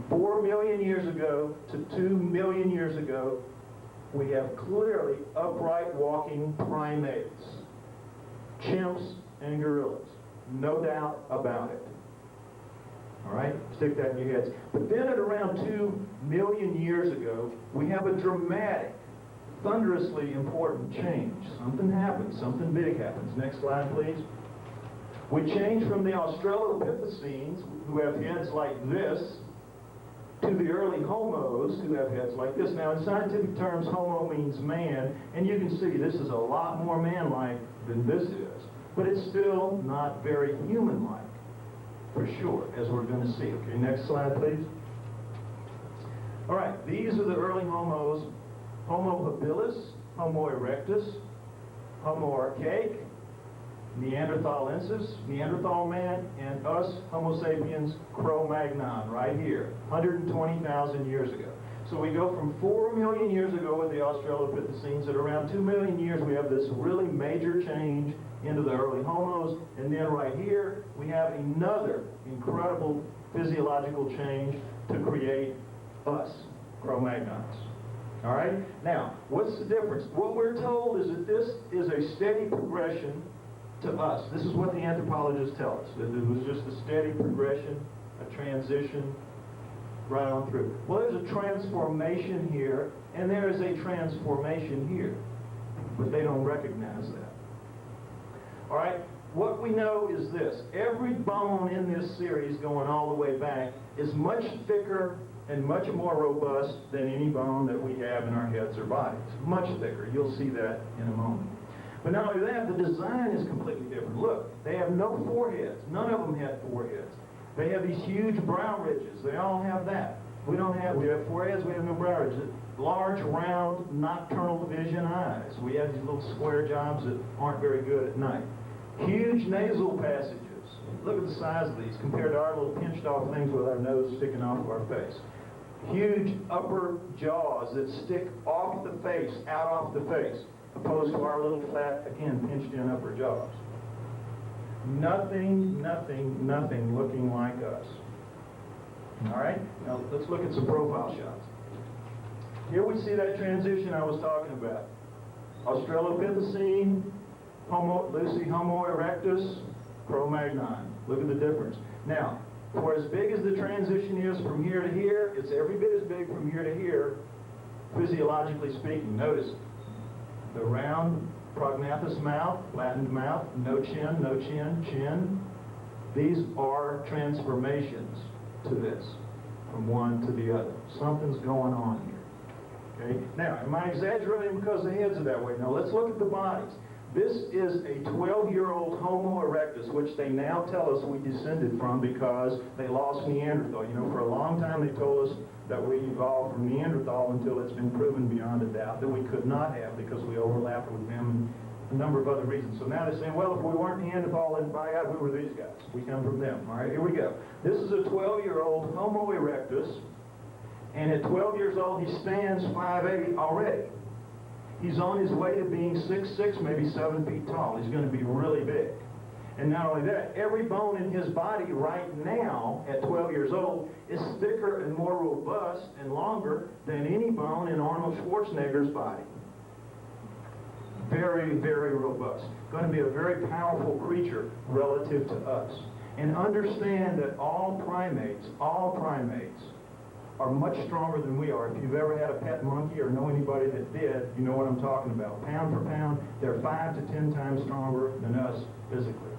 4 million years ago to 2 million years ago, we have clearly upright walking primates, chimps and gorillas. No doubt about it. All right? Stick that in your heads. But then at around 2 million years ago, we have a dramatic, thunderously important change. Something happens. Something big happens. Next slide, please. We change from the Australopithecines, who have heads like this, to the early homos, who have heads like this. Now, in scientific terms, homo means man, and you can see this is a lot more man-like than this is. But it's still not very human-like, for sure, as we're going to see. Okay, next slide, please. All right, these are the early homos: Homo habilis, Homo erectus, Homo archaic, Neanderthalensis, Neanderthal man, and us, Homo sapiens, Cro-Magnon, right here, 120,000 years ago. So we go from 4 million years ago with the Australopithecines, at around 2 million years we have this really major change into the early homos, and then right here we have another incredible physiological change to create us, Cro-Magnons. All right? Now, what's the difference? What we're told is that this is a steady progression to us. This is what the anthropologists tell us, that it was just a steady progression, a transition, right on through. Well, there's a transformation here, and there is a transformation here, but they don't recognize that. All right? What we know is this: every bone in this series, going all the way back, is much thicker and much more robust than any bone that we have in our heads or bodies. Much thicker. You'll see that in a moment. But not only that, the design is completely different. Look, they have no foreheads. None of them have foreheads. They have these huge brow ridges. They all have that. We don't have, we have foreheads, we have no brow ridges. Large, round, nocturnal vision eyes. We have these little square jobs that aren't very good at night. Huge nasal passages. Look at the size of these compared to our little pinched off things with our nose sticking off of our face. Huge upper jaws that stick off the face, out off the face, opposed to our little flat, again, pinched in upper jaws. Nothing looking like us. All right? Now let's look at some profile shots. Here we see that transition I was talking about. Australopithecine, Homo erectus, Cro-Magnon. Look at the difference. Now, for as big as the transition is from here to here, it's every bit as big from here to here, physiologically speaking. Notice the round prognathous mouth, flattened mouth, no chin, chin. These are transformations to this, from one to the other. Something's going on here. Okay? Now, am I exaggerating because the heads are that way? Now, let's look at the bodies. This is a 12-year-old Homo erectus, which they now tell us we descended from because they lost Neanderthal. You know, for a long time they told us that we evolved from Neanderthal until it's been proven beyond a doubt that we could not have because we overlapped with them and a number of other reasons. So now they're saying, well, if we weren't Neanderthal, then by God, we were these guys. We come from them. All right, here we go. This is a 12-year-old Homo erectus, and at 12 years old, he stands 5'8" already. He's on his way to being 6'6", maybe 7 feet tall. He's going to be really big. And not only that, every bone in his body right now, at 12 years old, is thicker and more robust and longer than any bone in Arnold Schwarzenegger's body. Very, very robust. Going to be a very powerful creature relative to us. And understand that all primates are much stronger than we are. If you've ever had a pet monkey or know anybody that did, you know what I'm talking about. Pound for pound, they're 5 to 10 times stronger than us physically.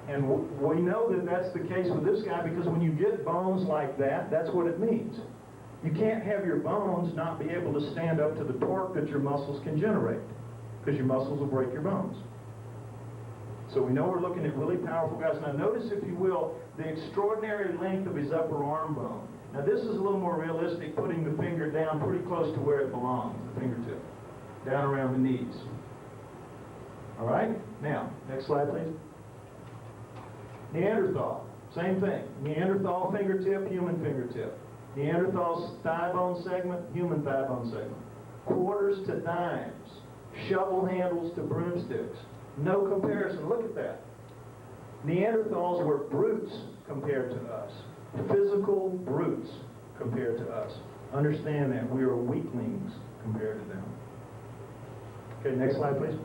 And we know that that's the case with this guy because when you get bones like that, that's what it means. You can't have your bones not be able to stand up to the torque that your muscles can generate because your muscles will break your bones. So we know we're looking at really powerful guys. Now notice, if you will, the extraordinary length of his upper arm bone. Now this is a little more realistic, putting the finger down pretty close to where it belongs, the fingertip, down around the knees. All right? Now, next slide, please. Neanderthal, same thing. Neanderthal fingertip, human fingertip. Neanderthal thigh bone segment, human thigh bone segment. Quarters to dimes, shovel handles to broomsticks. No comparison. Look at that. Neanderthals were brutes compared to us. physical brutes compared to us. Understand that. We are weaklings compared to them. Okay, next slide, please.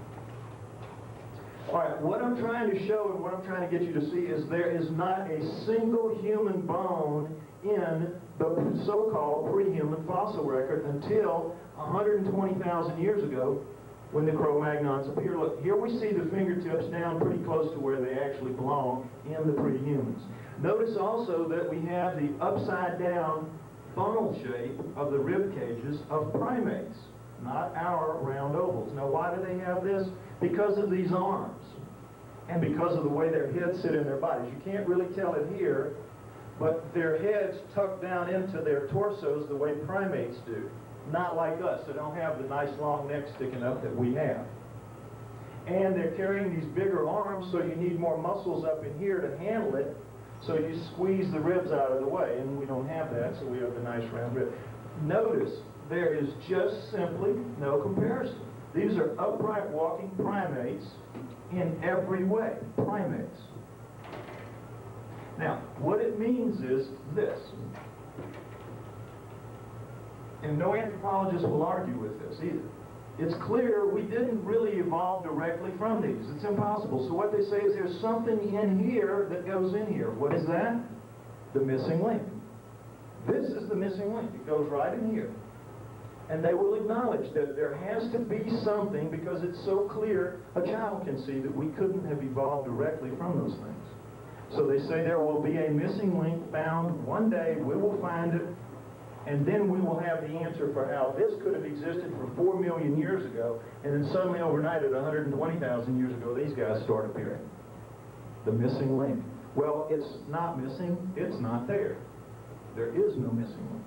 All right, what I'm trying to show and what I'm trying to get you to see is there is not a single human bone in the so-called pre-human fossil record until 120,000 years ago when the Cro-Magnons appear. Look, here we see the fingertips down pretty close to where they actually belong in the pre-humans. Notice also that we have the upside-down funnel shape of the rib cages of primates, not our round ovals. Now, why do they have this? Because of these arms and because of the way their heads sit in their bodies. You can't really tell it here, but their heads tuck down into their torsos the way primates do. Not like us. They don't have the nice long neck sticking up that we have. And they're carrying these bigger arms, so you need more muscles up in here to handle it, so you squeeze the ribs out of the way, and we don't have that, so we have the nice round rib. Notice, there is just simply no comparison. These are upright walking primates in every way. Primates. Now, what it means is this. And no anthropologist will argue with this either. It's clear we didn't really evolve directly from these. It's impossible. So what they say is there's something in here that goes in here. What is that? The missing link. This is the missing link. It goes right in here. And they will acknowledge that there has to be something, because it's so clear a child can see that we couldn't have evolved directly from those things. So they say there will be a missing link found one day. We will find it. And then we will have the answer for how this could have existed for 4 million years ago, and then suddenly overnight at 120,000 years ago, these guys start appearing. The missing link. Well, it's not missing. It's not there. There is no missing link.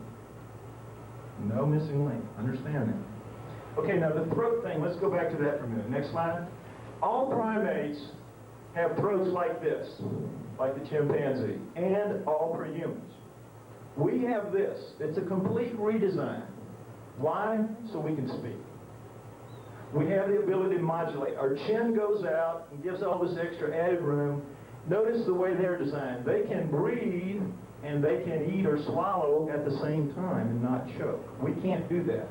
No missing link. Understand that. Okay, now the throat thing, let's go back to that for a minute. Next slide. All primates have throats like this, like the chimpanzee, and all prehumans. We have this. It's a complete redesign. Why? So we can speak. We have the ability to modulate. Our chin goes out and gives all this extra added room. Notice the way they're designed. They can breathe and they can eat or swallow at the same time and not choke. We can't do that.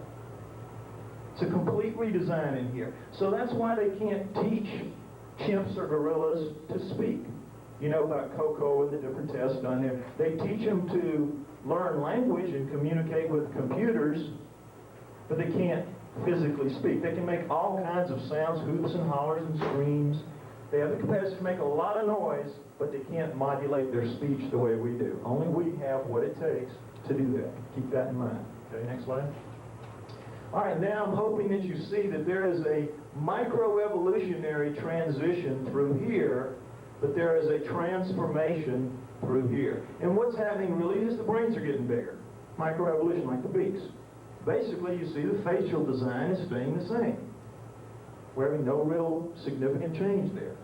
It's a complete redesign in here. So that's why they can't teach chimps or gorillas to speak. You know about Coco and the different tests done there. They teach them to learn language and communicate with computers, but they can't physically speak. They can make all kinds of sounds, hoots and hollers and screams. They have the capacity to make a lot of noise, but they can't modulate their speech the way we do. Only we have what it takes to do that. Keep that in mind. Okay, next slide. All right, now I'm hoping that you see that there is a microevolutionary transition through here, but there is a transformation through here. And what's happening really is the brains are getting bigger. Microevolution, like the beaks. Basically, you see the facial design is staying the same. We're having no real significant change there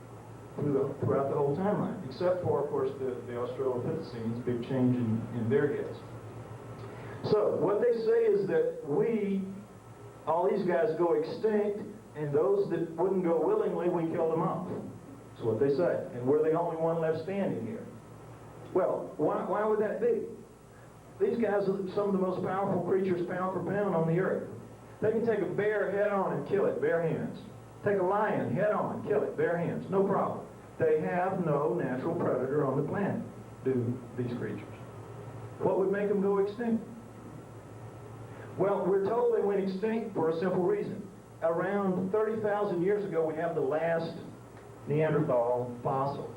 throughout the whole timeline, except for, of course, the Australopithecines, big change in their heads. So, what they say is that all these guys go extinct, and those that wouldn't go willingly, we kill them off. That's what they say. And we're the only one left standing here. Well, why would that be? These guys are some of the most powerful creatures pound for pound on the earth. They can take a bear head on and kill it, bare hands. Take a lion head on, kill it, bare hands, no problem. They have no natural predator on the planet, do these creatures. What would make them go extinct? Well, we're told they went extinct for a simple reason. Around 30,000 years ago, we have the last Neanderthal fossil.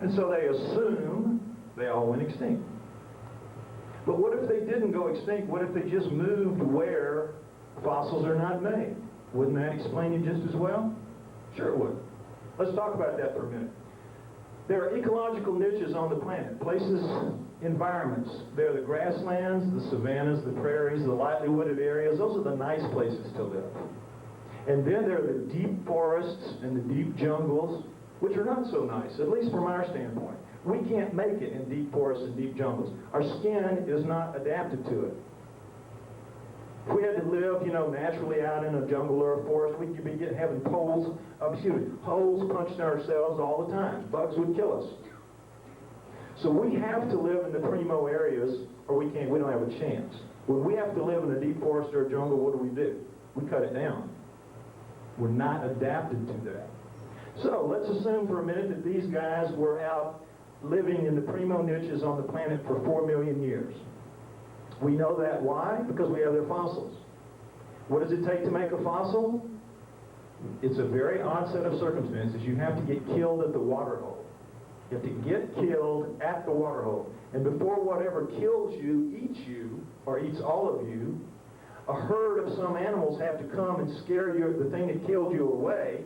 And so they assume they all went extinct. But what if they didn't go extinct? What if they just moved where fossils are not made? Wouldn't that explain it just as well? Sure it would. Let's talk about that for a minute. There are ecological niches on the planet, places, environments. There are the grasslands, the savannas, the prairies, the lightly wooded areas. Those are the nice places to live. And then there are the deep forests and the deep jungles, which are not so nice, at least from our standpoint. We can't make it in deep forests and deep jungles. Our skin is not adapted to it. If we had to live, naturally out in a jungle or a forest, we'd be having holes punched in ourselves all the time. Bugs would kill us. So we have to live in the primo areas, or we don't have a chance. When we have to live in a deep forest or a jungle, what do? We cut it down. We're not adapted to that. So let's assume for a minute that these guys were out living in the primo niches on the planet for 4 million years. We know that. Why? Because we have their fossils. What does it take to make a fossil? It's a very odd set of circumstances. You have to get killed at the water hole. You have to get killed at the water hole. And before whatever kills you, or eats all of you, a herd of some animals have to come and scare the thing that killed you away,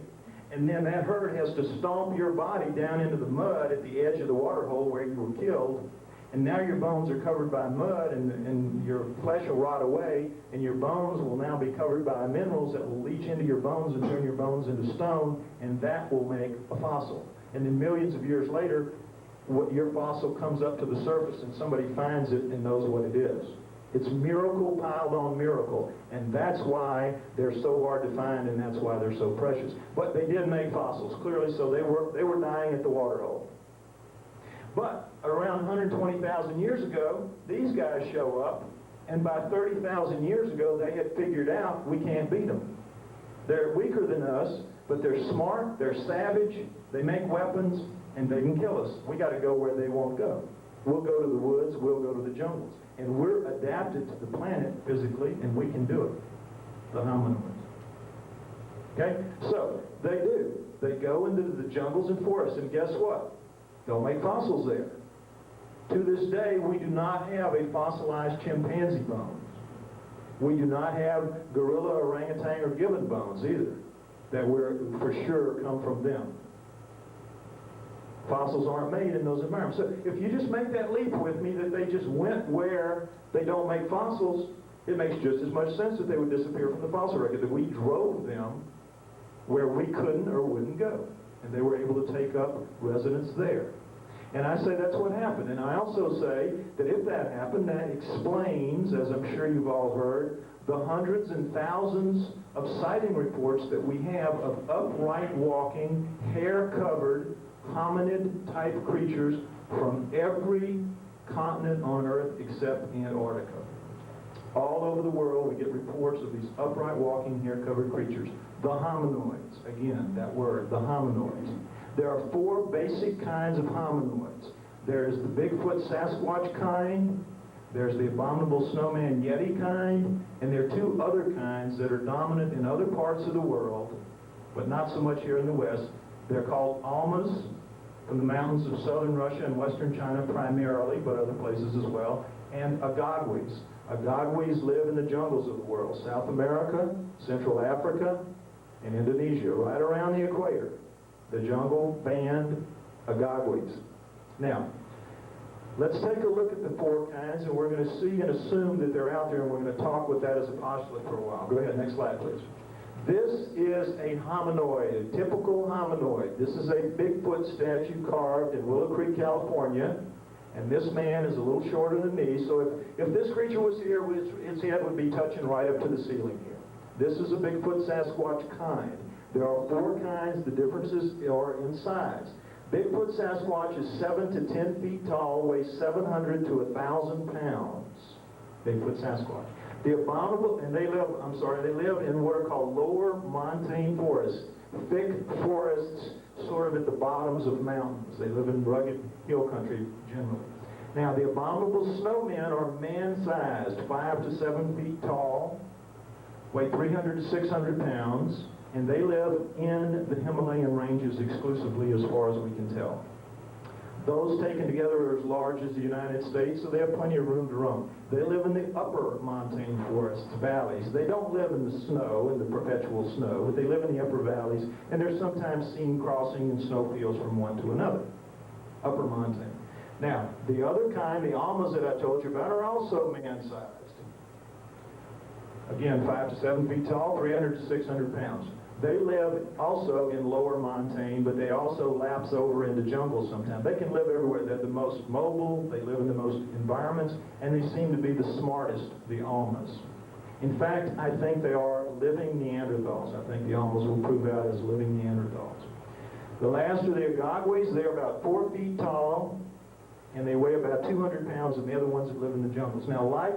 and then that herd has to stomp your body down into the mud at the edge of the water hole where you were killed, and now your bones are covered by mud, and your flesh will rot away, and your bones will now be covered by minerals that will leach into your bones and turn your bones into stone, and that will make a fossil. And then millions of years later, your fossil comes up to the surface, and somebody finds it and knows what it is. It's miracle piled on miracle, and that's why they're so hard to find, and that's why they're so precious. But they did make fossils, clearly, so they were dying at the water hole. But around 120,000 years ago, these guys show up, and by 30,000 years ago, they had figured out we can't beat them. They're weaker than us, but they're smart, they're savage, they make weapons, and they can kill us. We got to go where they won't go. We'll go to the woods, we'll go to the jungles. And we're adapted to the planet physically, and we can do it. The hominoids. Okay? So, they do. They go into the jungles and forests, and guess what? They'll make fossils there. To this day, we do not have a fossilized chimpanzee bones. We do not have gorilla, orangutan, or gibbon bones either, that we're for sure come from them. Fossils aren't made in those environments. So if you just make that leap with me that they just went where they don't make fossils, it makes just as much sense that they would disappear from the fossil record, that we drove them where we couldn't or wouldn't go. And they were able to take up residence there. And I say that's what happened. And I also say that if that happened, that explains, as I'm sure you've all heard, the hundreds and thousands of sighting reports that we have of upright walking, hair-covered, hominid-type creatures from every continent on Earth except Antarctica. All over the world, we get reports of these upright walking, hair-covered creatures. The hominoids. Again, that word, the hominoids. There are 4 basic kinds of hominoids. There's the Bigfoot Sasquatch kind, there's the abominable snowman Yeti kind, and there are 2 other kinds that are dominant in other parts of the world, but not so much here in the West. They're called almas, from the mountains of southern Russia and western China primarily, but other places as well, and agagwis. Agagwis live in the jungles of the world, South America, Central Africa, and Indonesia, right around the equator. The jungle band agagwis. Now, let's take a look at the 4 kinds, and we're going to see and assume that they're out there, and we're going to talk with that as a postulate for a while. Go ahead, next slide, please. This is a hominoid, a typical hominoid. This is a Bigfoot statue carved in Willow Creek, California, and this man is a little shorter than me, so if this creature was here, his head would be touching right up to the ceiling here. This is a Bigfoot Sasquatch kind. There are 4 kinds. The differences are in size. Bigfoot Sasquatch is 7 to 10 feet tall, weighs 700 to 1,000 pounds. Bigfoot Sasquatch. The abominable, and they live in what are called lower montane forests, thick forests sort of at the bottoms of mountains. They live in rugged hill country generally. Now, the abominable snowmen are man-sized, 5 to 7 feet tall, weigh 300 to 600 pounds, and they live in the Himalayan ranges exclusively as far as we can tell. Those taken together are as large as the United States, so they have plenty of room to roam. They live in the upper montane forests, valleys. They don't live in the snow, in the perpetual snow, but they live in the upper valleys, and they're sometimes seen crossing in snowfields from one to another. Upper montane. Now, the other kind, the almas that I told you about, are also man-sized. Again, 5 to 7 feet tall, 300 to 600 pounds. They live also in lower montane, but they also lapse over into jungles sometimes. They can live everywhere. They're the most mobile, they live in the most environments, and they seem to be the smartest, the almas. In fact, I think they are living Neanderthals. I think the almas will prove out as living Neanderthals. The last are the agagwis. They're about 4 feet tall, and they weigh about 200 pounds, and they're the ones that live in the jungles. Now, life